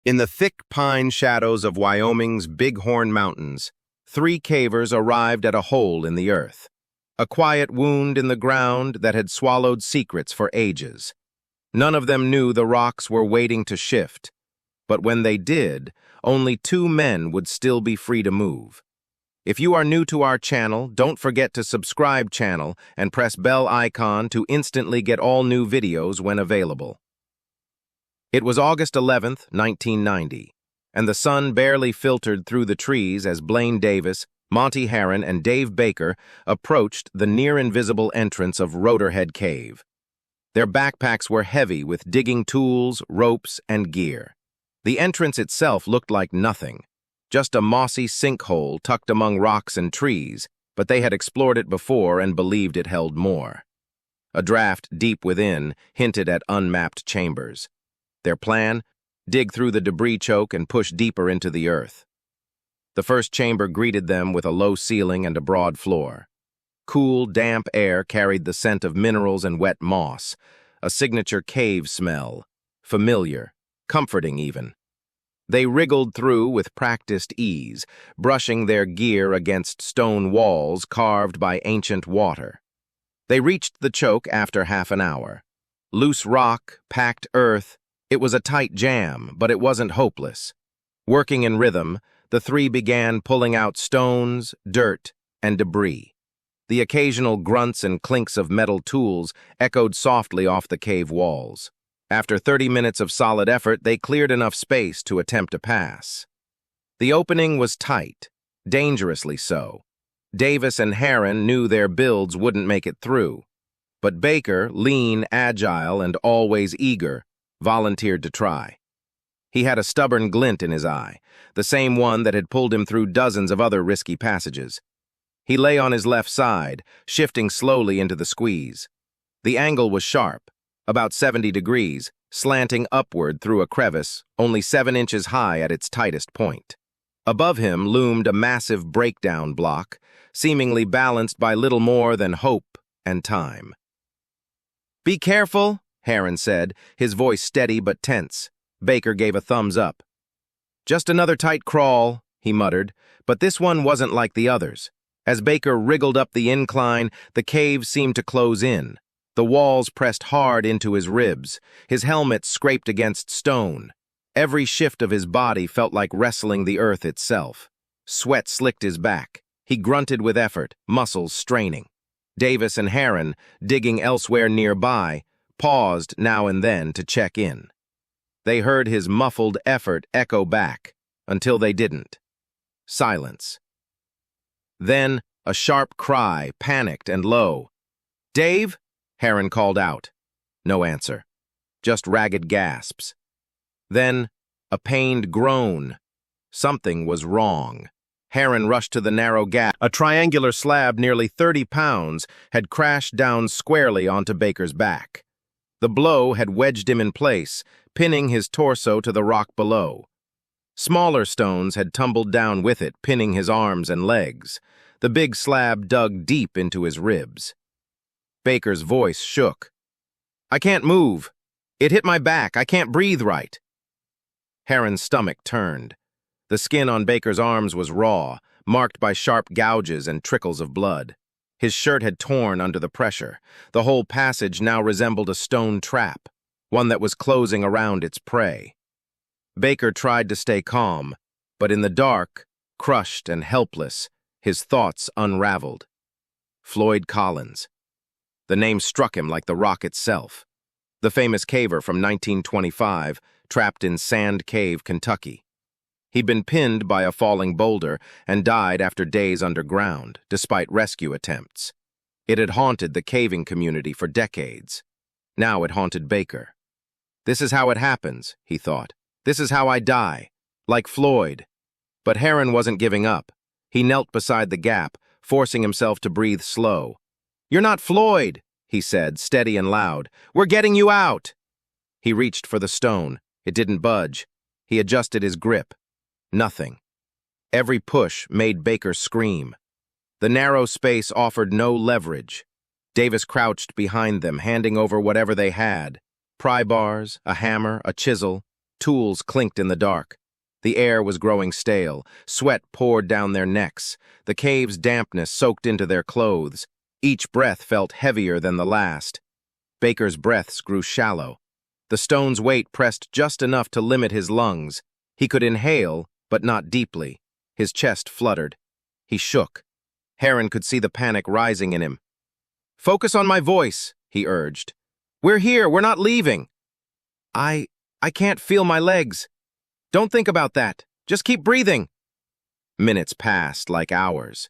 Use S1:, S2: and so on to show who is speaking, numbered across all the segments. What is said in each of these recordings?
S1: In the thick pine shadows of Wyoming's Bighorn Mountains, three cavers arrived at a hole in the earth, a quiet wound in the ground that had swallowed secrets for ages. None of them knew the rocks were waiting to shift, but when they did, only two men would still be free to move. If you are new to our channel, don't forget to subscribe channel and press bell icon to instantly get all new videos when available. It was August 11th, 1990, and the sun barely filtered through the trees as Blaine Davis, Monty Herron, and Dave Baker approached the near-invisible entrance of Rotorhead Cave. Their backpacks were heavy with digging tools, ropes, and gear. The entrance itself looked like nothing, just a mossy sinkhole tucked among rocks and trees, but they had explored it before and believed it held more. A draft deep within hinted at unmapped chambers. Their plan? Dig through the debris choke and push deeper into the earth. The first chamber greeted them with a low ceiling and a broad floor. Cool, damp air carried the scent of minerals and wet moss, a signature cave smell, familiar, comforting even. They wriggled through with practiced ease, brushing their gear against stone walls carved by ancient water. They reached the choke after half an hour. Loose rock, packed earth. It was a tight jam, but it wasn't hopeless. Working in rhythm, the three began pulling out stones, dirt, and debris. The occasional grunts and clinks of metal tools echoed softly off the cave walls. After 30 minutes of solid effort, they cleared enough space to attempt a pass. The opening was tight, dangerously so. Davis and Herron knew their builds wouldn't make it through. But Baker, lean, agile, and always eager, volunteered to try. He had a stubborn glint in his eye, the same one that had pulled him through dozens of other risky passages. He lay on his left side, shifting slowly into the squeeze. The angle was sharp, about 70 degrees, slanting upward through a crevice only 7 inches high at its tightest point. Above him loomed a massive breakdown block, seemingly balanced by little more than hope and time. "Be careful," Herron said, his voice steady but tense. Baker gave a thumbs up. "Just another tight crawl," he muttered, but this one wasn't like the others. As Baker wriggled up the incline, the cave seemed to close in. The walls pressed hard into his ribs. His helmet scraped against stone. Every shift of his body felt like wrestling the earth itself. Sweat slicked his back. He grunted with effort, muscles straining. Davis and Herron, digging elsewhere nearby, paused now and then to check in. They heard his muffled effort echo back, until they didn't. Silence. Then, a sharp cry, panicked and low. "Dave?" Herron called out. No answer. Just ragged gasps. Then, a pained groan. Something was wrong. Herron rushed to the narrow gap. A triangular slab nearly 30 pounds had crashed down squarely onto Baker's back. The blow had wedged him in place, pinning his torso to the rock below. Smaller stones had tumbled down with it, pinning his arms and legs. The big slab dug deep into his ribs. Baker's voice shook. "I can't move. It hit my back. I can't breathe right." Herron's stomach turned. The skin on Baker's arms was raw, marked by sharp gouges and trickles of blood. His shirt had torn under the pressure. The whole passage now resembled a stone trap, one that was closing around its prey. Baker tried to stay calm, but in the dark, crushed and helpless, his thoughts unraveled. Floyd Collins. The name struck him like the rock itself. The famous caver from 1925, trapped in Sand Cave, Kentucky. He'd been pinned by a falling boulder and died after days underground, despite rescue attempts. It had haunted the caving community for decades. Now it haunted Baker. "This is how it happens," he thought. "This is how I die, like Floyd." But Herron wasn't giving up. He knelt beside the gap, forcing himself to breathe slow. "You're not Floyd," he said, steady and loud. "We're getting you out." He reached for the stone. It didn't budge. He adjusted his grip. Nothing. Every push made Baker scream. The narrow space offered no leverage. Davis crouched behind them, handing over whatever they had. Pry bars, a hammer, a chisel. Tools clinked in the dark. The air was growing stale. Sweat poured down their necks. The cave's dampness soaked into their clothes. Each breath felt heavier than the last. Baker's breaths grew shallow. The stone's weight pressed just enough to limit his lungs. He could inhale, but not deeply. His chest fluttered. He shook. Heron could see the panic rising in him. "Focus on my voice," he urged. "We're here, we're not leaving." I can't feel my legs." "Don't think about that. Just keep breathing." Minutes passed like hours.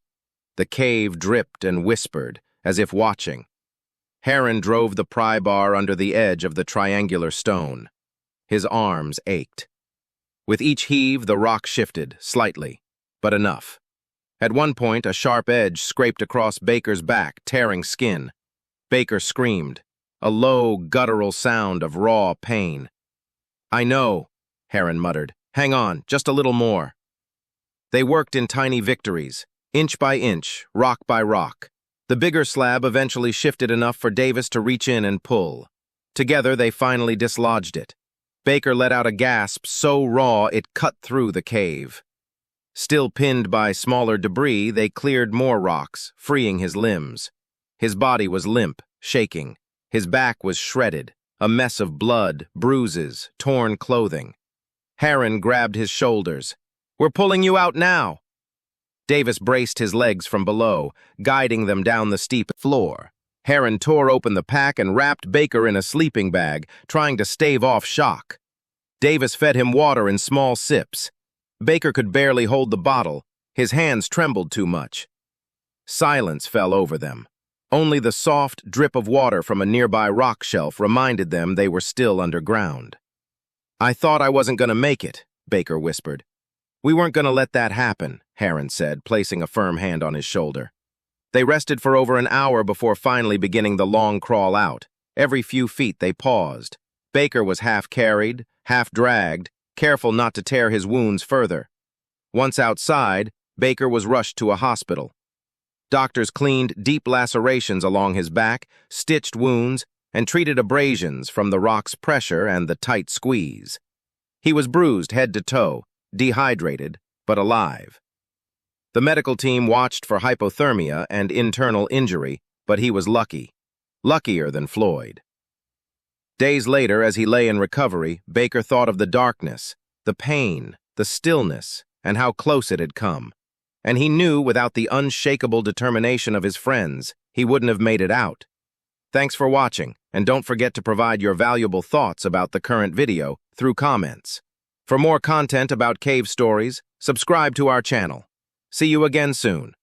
S1: The cave dripped and whispered, as if watching. Heron drove the pry bar under the edge of the triangular stone. His arms ached. With each heave, the rock shifted, slightly, but enough. At one point, a sharp edge scraped across Baker's back, tearing skin. Baker screamed, a low, guttural sound of raw pain. "I know," Heron muttered. "Hang on, just a little more." They worked in tiny victories, inch by inch, rock by rock. The bigger slab eventually shifted enough for Davis to reach in and pull. Together, they finally dislodged it. Baker let out a gasp so raw it cut through the cave. Still pinned by smaller debris, they cleared more rocks, freeing his limbs. His body was limp, shaking. His back was shredded, a mess of blood, bruises, torn clothing. Heron grabbed his shoulders. "We're pulling you out now." Davis braced his legs from below, guiding them down the steep floor. Heron tore open the pack and wrapped Baker in a sleeping bag, trying to stave off shock. Davis fed him water in small sips. Baker could barely hold the bottle. His hands trembled too much. Silence fell over them. Only the soft drip of water from a nearby rock shelf reminded them they were still underground. "I thought I wasn't going to make it," Baker whispered. "We weren't going to let that happen," Heron said, placing a firm hand on his shoulder. They rested for over an hour before finally beginning the long crawl out. Every few feet they paused. Baker was half carried, half dragged, careful not to tear his wounds further. Once outside, Baker was rushed to a hospital. Doctors cleaned deep lacerations along his back, stitched wounds, and treated abrasions from the rock's pressure and the tight squeeze. He was bruised head to toe, dehydrated, but alive. The medical team watched for hypothermia and internal injury, but he was lucky. Luckier than Floyd. Days later, as he lay in recovery, Baker thought of the darkness, the pain, the stillness, and how close it had come. And he knew without the unshakable determination of his friends, he wouldn't have made it out. Thanks for watching, and don't forget to provide your valuable thoughts about the current video through comments. For more content about cave stories, subscribe to our channel. See you again soon.